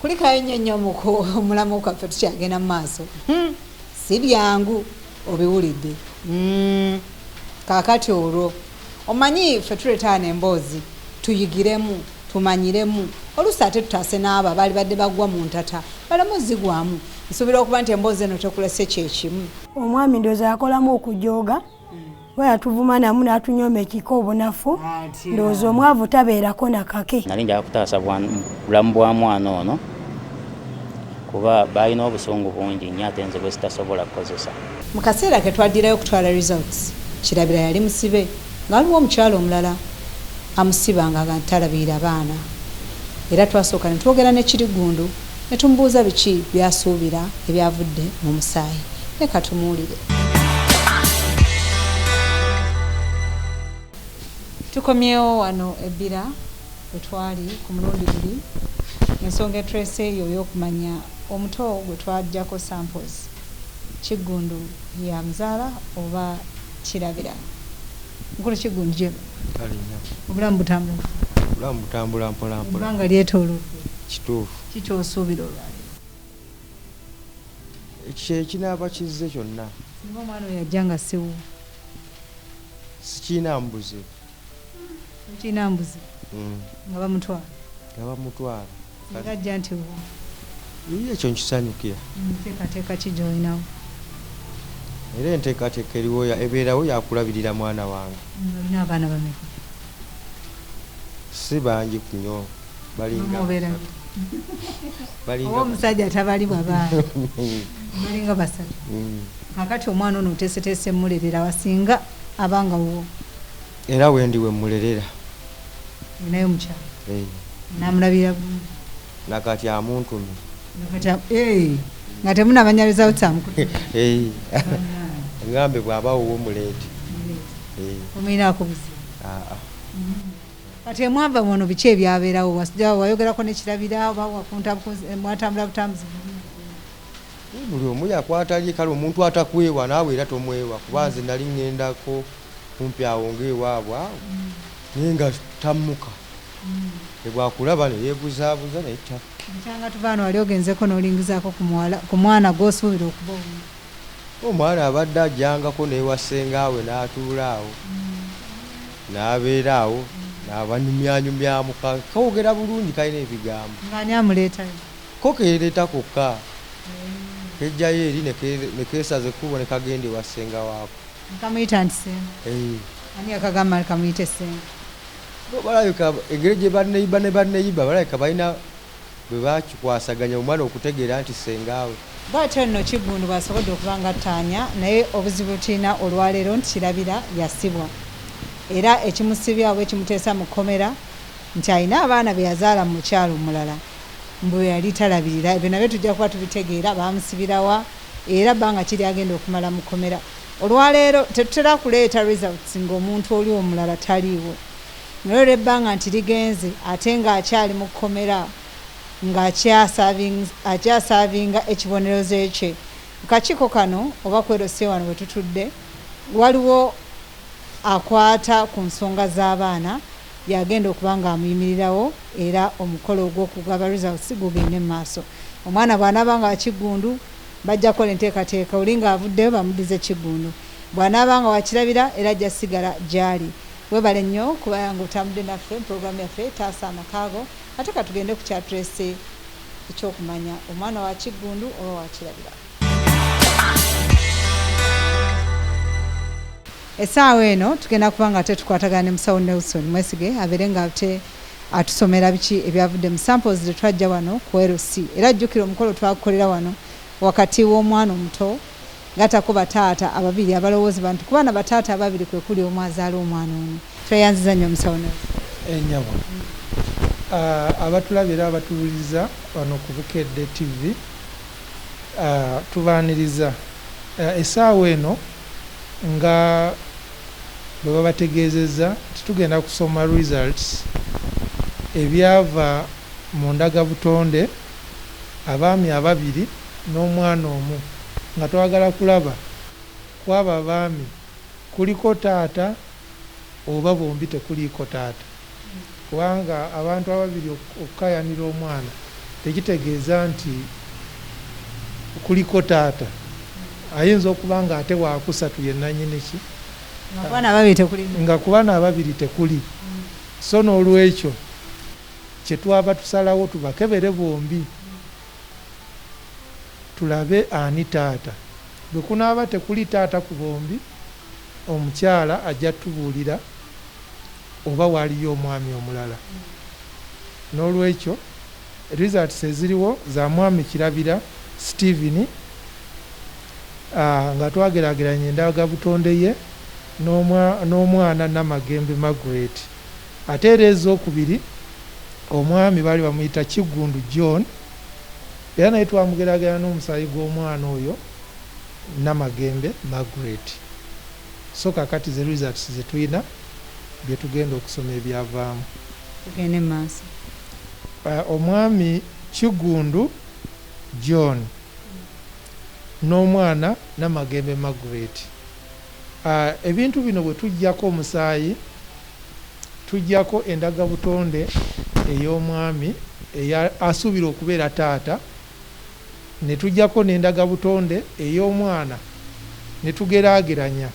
kulikayo nnyo omulamu kwaffe tukyagenda mu maaso si byangu obiwulidde kaakati olwo omanyi ffe tuleetaana emboozi tuyigiremu tumanyiremu oluusi ate tutaase n'abo abaali badde bagwa mu ntata balamu zigwamu nsuubira okuba nti emboozi eno tekulese kyekimu omwami ndowooza yakolamu okujooga we yatuvuma namu n'atunyoma ekiko obunafu ndowooza omwavu tabeerako nakake nali njala kutaasa bulamu bwa mwana ono kuba baalina obusungu bungi nnyo ate nze bwe sitasobola kukozesa mu kaseera ke twaddirayo okutwala results Kirabira yali musibe nga waliwo omukyalo omulala amusibanga nga talabirira baana era twasooka ne twogera ne Kiggundu ne tumubuuza biki byasuubira ebyavudde mu musaayi leka tumuwulire. Tukomyewo wano ebbira bwe twali ku mulundi guli ensonga etrese eyo y'okumanya omuto gwe twajjako samples Kiggundu ya muzaala oba Kirabira. Nkulu Kiggundu gye obulamu butambula mpola mpola ebbanga lyetooloovu kituufu kikyosuubira olwali ekyo ekinaaba kizze kyonna singa omwana oyo yajja nga siwo sikiina mbuzi kiina mbuzi nga bamutwala singa ajja nti wo iye ekyo nkisanyukira nteekateeka ki gy'olinawo era enteekateeka eriwo ebeerawo yakulabirira mwana wange olina abaana bameka si bangi kunyo balinga oba omusajja tabalibwa baana balinga basatu kakati omwana ono oteeseteese mulerera wasinga abanga wo era wendi we mulerera naye mukyalo namulabira bulungi nakati amuntumi nga temunabanyalizawo kyamukutu ngambe bw'abawo womuleete omuyinaako buzibu kati emwava muno biki ebyabeerawo wayogerako ne Kirabira oba mwatambula butambuzi buli omu yakwatali kale omuntu atakwewa naawe era tomwewa kuba nze nali ŋŋendako kumpi awo ng'ewaabwe awo naye nga tammuka ebwakulaba ne yeebuzaabuza naye nkyanga tuvaano wali ogenzeko n'olingizaako ku mwana gw'osuubira okuba omu omwana abadde ajjangako neewasenga awe n'atuula awo n'abeera awo n'abanyumyanyumyamu kawogera bulungi kalina ebigambo ng'ani amuleetayo ko keereeta kokka kejjayo eri ne keesaze ekkubo ne kagenda ewasenga waako nkamuyita nti senga ani yakagamba kamuyite senga balabika engeri gye banneyiba ne banneyiba balabika balina bwe bakikwasaganya omwana okutegeera nti sengaawe bwatyo nno Kiggundu bwasobodde okuba nga ttaanya naye obuzibu tulina olwaleero nti Kirabira yasibwa era ekimusibya oba ekimuteesa mu kkomera nti alina abaana be yazaala mu mukyalo omulala mbwe yali talabirira ebyo nabyo tujja kuba tubitegeera bamusibirawa era bbanga kiri agenda okumala mu kkomera olwaleero tetutera kuleeta results ng'omuntu oli omulala taliiwo nolwera ebbanga nti ligenze ate ng'akyali mu kkomera ng'akyasaavinga ekibonerezo kye kakiiko kano oba kwerose wano bwe tutudde waliwo akwata ku nsonga z'abaana yagenda okuba ng'amuyimirirawo era omukolo ogw'okugaba results gugende mu maaso omwana bw'anaaba nga wa Kiggundu bajja kukola enteekateeka oli ng'avuddeyo bamudize Kiggundu bw'anaaba nga wa Kirabira era ajja sigala gy'ali webale nnyo kuba nga otambudde naffe puroguramu yaffe Taasa Amakaago ate ka tugende ku kyaturese ekyokumanya omwana wa Kiggundu oba wa Kirabira. Essaawa eno tugenda kuba nga ate tukwatagana ne musawo Nelson Mwesige abeere nga ate atusomera biki ebyavudde mu samples ze twajja wano ku LC era jjukira omukolo twakukolera wano wakati w'omwana omuto gatako bataata ababiri abalowoozi bantu kuba na bataata ababiri kwe kuli omu azaala omwana ono tweyanziza nnyo musawo Nelson. Ennyabo abatulabira abatuwuliza wano ku Bukedde TV tubaaniriza essaawa eno nga bwe babategeezezza titugenda kusoma results ebyava mu ndaga butonde abaami ababiri n'omwana omu nga twagala kulaba kwaba abaami kuliko taata oba bombi tekuliiko taata kubanga abantu ababiri okukayanira omwana tekitegeeza nti kuliko taata. Ayinza okuba nga ate waakusatu ye nannyini ki nga ku baana ababiri tekuli. So n'olwekyo kye twaba tusalawo tubakebere bombi tulabe ani taata. Bwe kunaaba tekuli taata ku bombi, omukyala ajja tubuulira oba waliyo omwami omulala. N'olwekyo results eziriwo za mwami Kirabira Stephen nga twageraageranya endaga butonde ye n'omwana Namagembe Margret. Ate era ez'okubiri omwami baali bamuyita Kiggundu John, era naye twamugeraageranya n'omusaayi gw'omwana oyo Namagembe Margret. So kakati ze results ze tulina bye tugenda okusoma ebyavaamu. Tugende maaso. Omwami Kiggundu John n'omwana Namagembe Margret. Ebintu bino bwe tujjako omusaayi, tujjako endaga butonde ey'omwami asuubira okubeera taata, ne tujjako n'endaga butonde ey'omwana, ne tugeraageranya.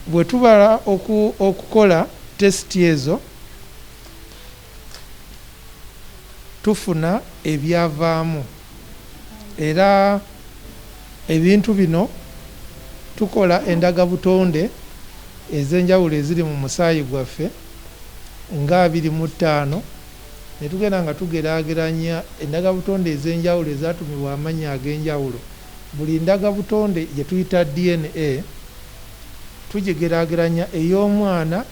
Bwe tubala okukola tesiti ezo tufuna ebyavaamu. Era ebintu bino tukola endaga butonde ez'enjawulo eziri mu musaayi gwaffe nga 25, ne tugenda nga tugeraageranya endaga butonde ez'enjawulo ezatumibwa amannya ag'enjawulo. Buli ndaga butonde gye tuyita DNA tugigeraageranya ey'omwana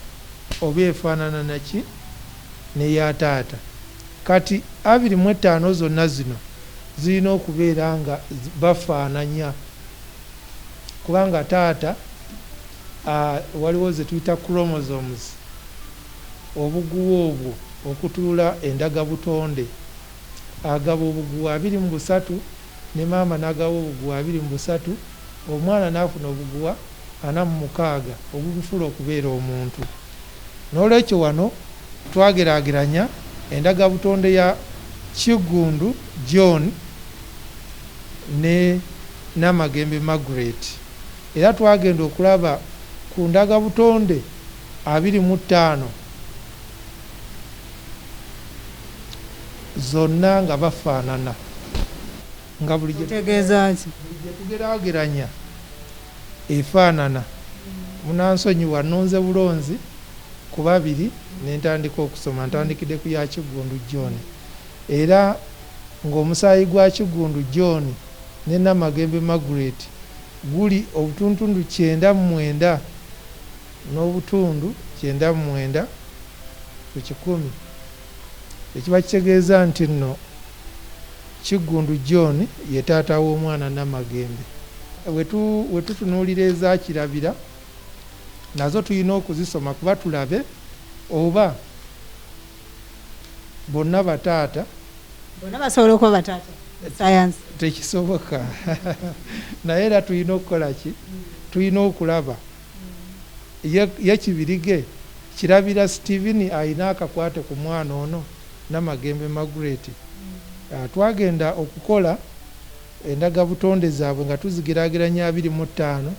oba efaanana naki n'eya taata. Kati 25 zonna zino zirina okubeera nga bafaananya, kubanga taata waliwo ze tuyita chromosomes, obuguwa obwo okutuula endaga butonde. Agaba obuguwa 23 ne maama n'agaba obuguwa 23, omwana n'afuna obuguwa 46 obubufula okubeera omuntu. N'olwekyo wano twageraageranya endaga butonde ya Kiggundu John ne Namagembe Margret. Era twagenda okulaba ku ndaga butonde 25 zonna nga bafaanana, nga buli gye tugeraageranya efaanana. Munansonyiwa nnonze bulonzi ku babiri ne ntandika okusoma, ntandikidde ku ya Kiggundu John. Era ng'omusaayi gwa Kiggundu John ne Namagembe Margret guli obutuntundu 99 n'obutundu 99 ku 100. Ekiba kitegeeza nti nno Kiggundu John ye taata w'omwana Namagembe. We tutunuulira eza Kirabira nazo tulina okuzisoma kuba tulabe oba bonna bataata. Bonna basobola okuba bataata science tekisoboka. Naye era tulina okukola ki? Tulina okulaba ye kibirige Kirabira Stephen alina akakwate ku mwana ono Namagembe Margret. Twagenda okukola endaga butonde zaabwe nga tuzigeraageranya 25,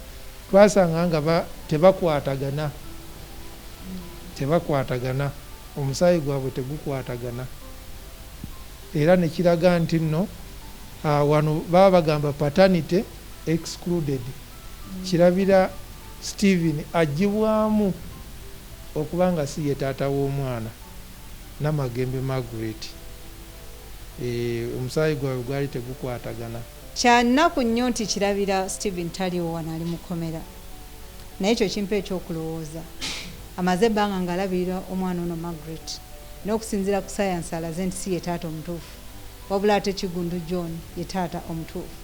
twasanga nga tebakwatagana, omusaayi gwabwe tegukwatagana. Era ne kiraga nti nno wano baba bagamba paternity excluded. Kirabira Stephen agibwamu okuba nga si ye taata w'omwana Namagembe Margret. Omusaayi gwabwe gwali tegukwatagana. Kya nnaku nnyo nti Kirabira Stephen taliwo wano, ali mukomera. Naye ekyo kimpa ekyokulowooza. Amaze ebbanga ng'alabirira omwana ono Margret, n'okusinziira ku sayansi alaze nti si ye taata omutuufu, wabula ate Kiggundu John ye taata omutuufu.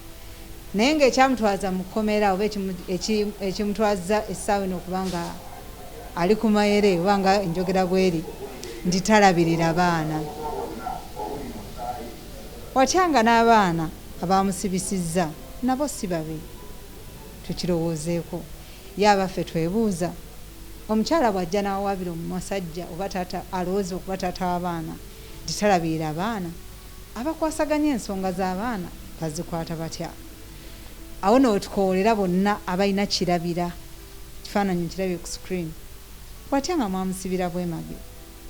Naye ng'ekyamutwaza mu kkomera oba ekimutwaza essaawa eno okuba nga ali ku mayere oba nga enjogera bweri ndi talabirira baana. Watyanga n'abaana abamusibisizza nabo si babi, tukirowoozeeko. Yaabaffe twebuuza, omukyala bw'ajja n'awaabira omusajja oba taata alowooza okuba taata w'abaana ndi talabirira abaana, abakwasaganya ensonga z'abaana bazikwata batya? Awo n'otukoolera bonna abalina Kirabira, kifaananyi kirabye ku screen, watya nga mwamusibira bwemage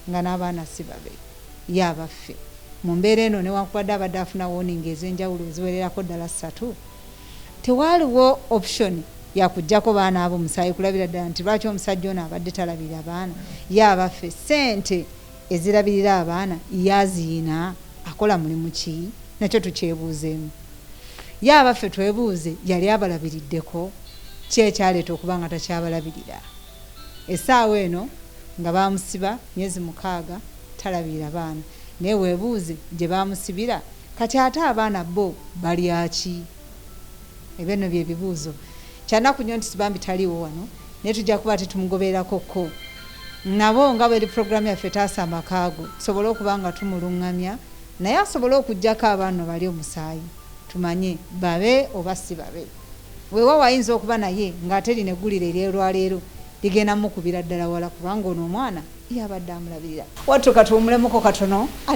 nga n'abaana si babe ye abaffe mu mbeera eno newankubadde abadde afuna warning ez'enjawulo eziwererako ddala 3, tewaaliwo option yakuggyako baana abo musaayi kulabira ddala nti lwaki omusajja ono abadde talabirira baana ye abaffe ssente ezirabirira abaana yaziina akola mulimu ki? Nakyo tukyebuuzeemu. Ye abaffe twebuuze yali abalabiriddeko ki ekyaleeta okuba nga takyabalabirira? Essaawa eno nga bamusiba myezi 6 talabirira baana, naye weebuuze gye bamusibira kati ate abaana bo balyaki? Ebyo nno bye bibuuzo. Kyanaku nnyo nti sibambi taliiwo wano naye tujja kuba tetumugobererako ko nabo nga bweri puroguramu yaffe Taasa Amakaago tusobole okuba nga tumuluŋŋamya naye asobole okuggyako abaana bali omusaayi tumanye babe oba si babe. Weewa wayinza okuba naye ng'ate lino eggulire eryolwaleero ligenda mukubira ddala wala kubanga ono omwana yabadde amulabirira. Wattu katuwumulemuko katono.